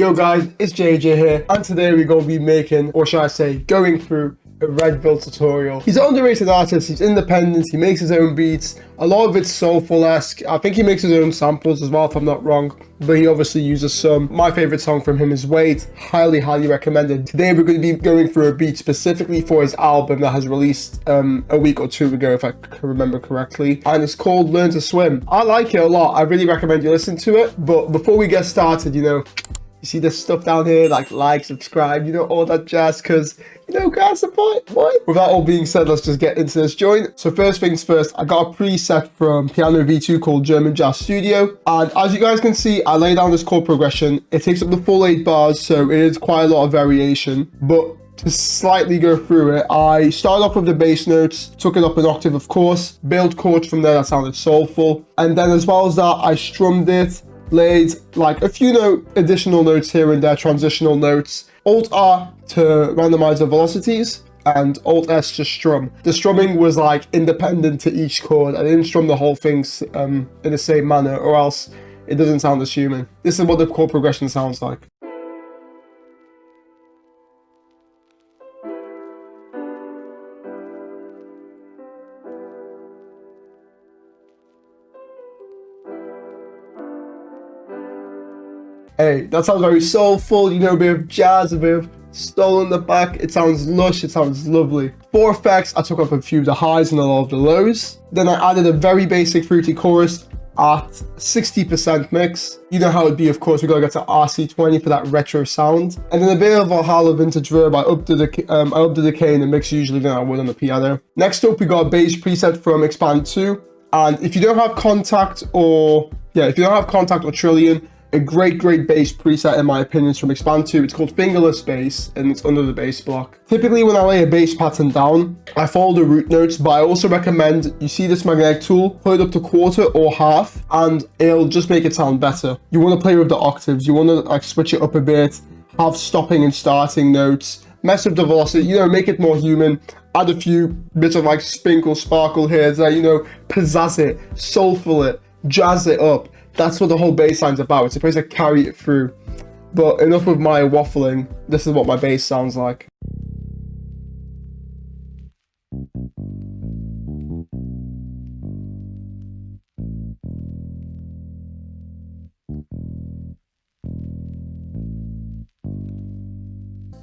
Yo guys, it's JJ here, and today we're going to be making, or should I say, going through a Redveil tutorial. He's an underrated artist, he's independent, he makes his own beats, a lot of it's soulful-esque. I think he makes his own samples as well, if I'm not wrong, but he obviously uses some. My favorite song from him is Wait, highly recommended. Today we're going to be going through a beat specifically for his album that has released a week or two ago, if I can remember correctly, and it's called Learn to Swim. I like it a lot, I really recommend you listen to it, but before we get started, you see this stuff down here, like, subscribe, all that jazz, because, guys, support, boy. With that all being said, let's just get into this joint. So first things first, I got a preset from Piano V2 called German Jazz Studio. And as you guys can see, I lay down this chord progression. It takes up the full 8 bars, so it is quite a lot of variation. But to slightly go through it, I started off with the bass notes, took it up an octave, of course, built chords from there that sounded soulful. And then as well as that, I strummed it, laid like a few additional notes here and there, transitional notes. Alt R to randomize the velocities and Alt S to strum. The strumming was like independent to each chord. I didn't strum the whole thing in the same manner, or else it doesn't sound as human. This is what the chord progression sounds like. Hey, that sounds very soulful, a bit of jazz, a bit of soul in the back. It sounds lush, it sounds lovely. For effects, I took up a few of the highs and a lot of the lows. Then I added a very basic fruity chorus at 60% mix. You know how it'd be, of course, we gotta get to RC20 for that retro sound. And then a bit of Valhalla vintage verb. I upped the decay in the mix usually than I would on the piano. Next up, we got a bass preset from Expand 2. And if you don't have Contact or Trillion, a great bass preset in my opinion is from Expand 2. It's called Fingerless Bass and it's under the bass block. Typically when I lay a bass pattern down, I follow the root notes, but I also recommend you see this magnetic tool, put it up to quarter or half, and it'll just make it sound better. You want to play with the octaves, you want to like switch it up a bit, have stopping and starting notes, mess with the velocity, make it more human, add a few bits of like sprinkle, sparkle here, pizzazz it, soulful it, jazz it up. That's what the whole bass line's about. It's supposed to carry it through. But enough with my waffling. This is what my bass sounds like.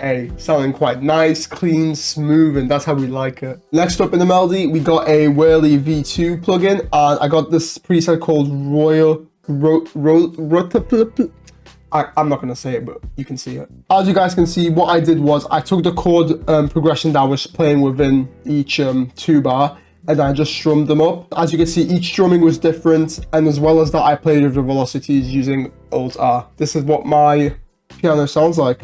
Hey, sounding quite nice, clean, smooth, and that's how we like it. Next up in the melody, we got a Whirly V2 plugin, and I got this preset called I'm not gonna say it, but you can see it. As you guys can see, what I did was I took the chord progression that I was playing within each 2 bar, and I just strummed them up. As you can see, each strumming was different, and as well as that, I played with the velocities using Alt R. This is what my piano sounds like.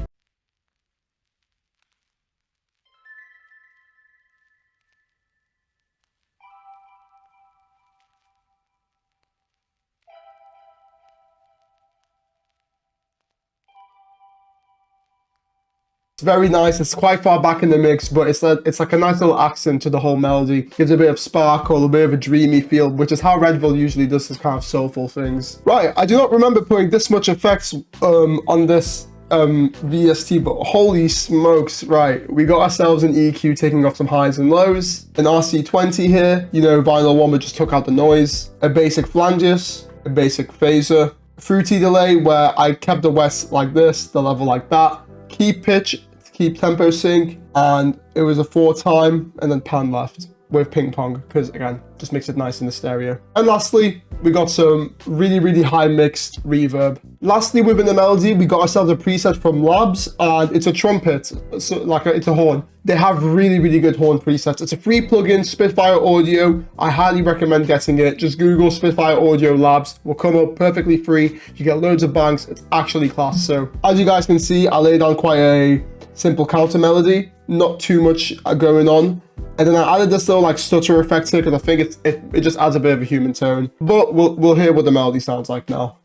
It's very nice. It's quite far back in the mix, but it's like a nice little accent to the whole melody. Gives a bit of sparkle, a bit of a dreamy feel, which is how Redveil usually does his kind of soulful things. Right, I do not remember putting this much effects on this VST, but holy smokes, right, we got ourselves an EQ taking off some highs and lows, an RC20 here, vinyl one, but just took out the noise, a basic flanges, a basic phaser, fruity delay where I kept the west like this, the level like that, keep pitch, keep tempo sync, and it was a 4-time and then pan left with ping pong, because again, just makes it nice in the stereo. And lastly, we got some really high mixed reverb. Lastly, within the melody, we got ourselves a preset from Labs, and it's a trumpet, so it's a horn. They have really good horn presets. It's a free plugin, Spitfire Audio. I highly recommend getting it. Just Google Spitfire Audio Labs, will come up perfectly free. You get loads of banks. It's actually class. So as you guys can see, I laid on quite a simple counter melody, not too much going on. And then I added this little like stutter effect here because I think it just adds a bit of a human tone. But we'll hear what the melody sounds like now.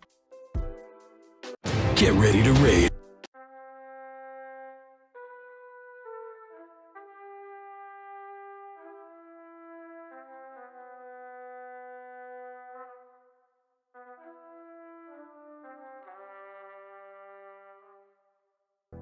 Get ready to rave.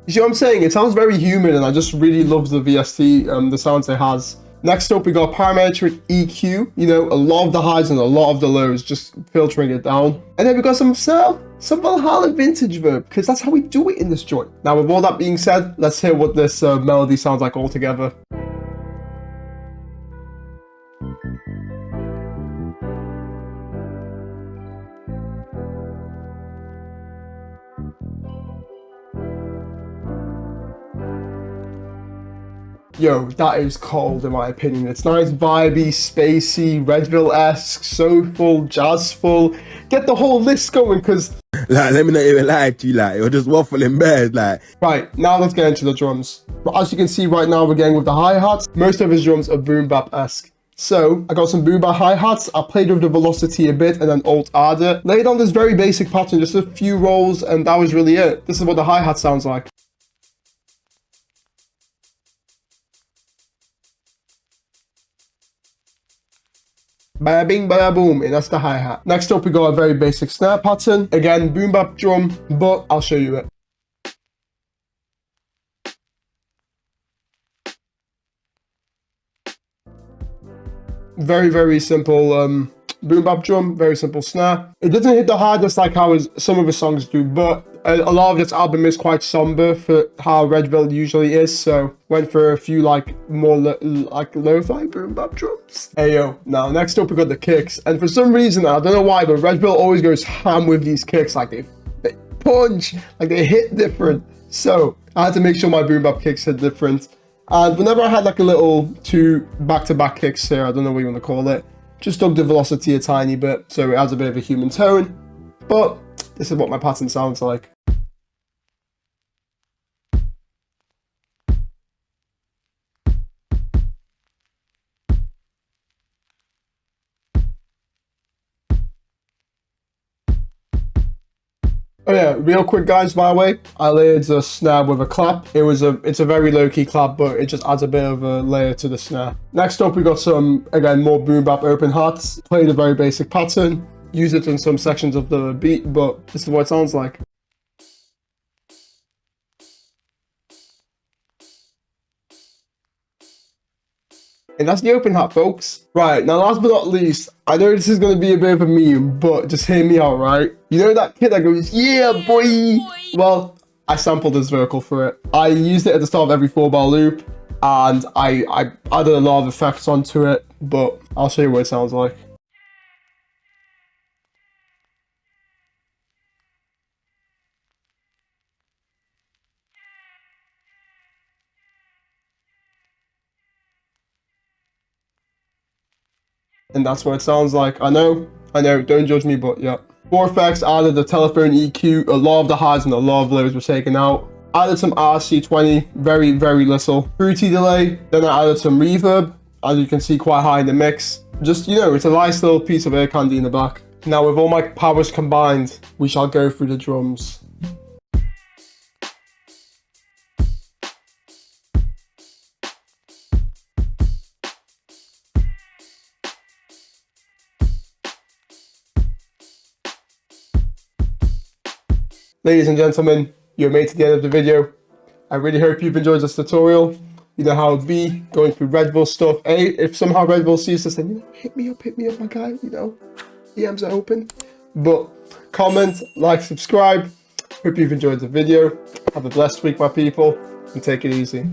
You see what I'm saying? It sounds very human, and I just really love the VST, the sounds it has. Next up, we got Parametric EQ. You know, a lot of the highs and a lot of the lows, just filtering it down. And then we got some Valhalla vintage verb, because that's how we do it in this joint. Now, with all that being said, let's hear what this melody sounds like all together. Yo, that is cold in my opinion. It's nice, vibey, spacey, Redveil-esque, soulful, jazzful. Get the whole list going, because... Like, let me not even lie to you, like, you're just waffling bad, like. Right, now let's get into the drums. But as you can see right now, we're getting with the hi-hats. Most of his drums are boom-bap-esque. So, I got some boom-bap hi-hats, I played with the velocity a bit and then alt-added. Laid on this very basic pattern, just a few rolls, and that was really it. This is what the hi-hat sounds like. Bada bing, bada boom, and that's the hi-hat. Next up, we got a very basic snare pattern. Again, boom bap drum, but I'll show you it. Very, very simple boom bap drum, very simple snare. It doesn't hit the hardest like how some of his songs do, but a lot of this album is quite somber for how Redveil usually is, so went for a few like more lo-fi boom bap drums. Hey yo, now next up we got the kicks, and for some reason, I don't know why, but Redveil always goes ham with these kicks, like they punch, like they hit different. So I had to make sure my boom bap kicks hit different. And whenever I had like a little two back-to-back kicks here, I don't know what you want to call it, just dug the velocity a tiny bit, so it adds a bit of a human tone. But this is what my pattern sounds like. Oh yeah, real quick guys, by the way, I layered the snare with a clap. It's a very low-key clap, but it just adds a bit of a layer to the snare. Next up, we got some, again, more boom bap open hats. Played a very basic pattern, used it in some sections of the beat, but this is what it sounds like. And that's the open hat, folks. Right, now last but not least, I know this is going to be a bit of a meme, but just hear me out, right? You know that kid that goes, yeah, boy? Well, I sampled this vocal for it. I used it at the start of every 4-bar loop, and I added a lot of effects onto it, but I'll show you what it sounds like. And that's what it sounds like. I know, don't judge me, but yeah. For effects, added the telephone EQ, a lot of the highs and a lot of lows were taken out. Added some RC20, very, very little. Fruity delay, then I added some reverb, as you can see quite high in the mix. Just, you know, it's a nice little piece of air candy in the back. Now with all my powers combined, we shall go through the drums. Ladies and gentlemen, you're made to the end of the video. I really hope you've enjoyed this tutorial. You know how it be, going through Redveil stuff. Hey, if somehow Redveil sees this, then, you know, hit me up, my guy, you know, DMs are open. But comment, like, subscribe. Hope you've enjoyed the video. Have a blessed week, my people, and take it easy.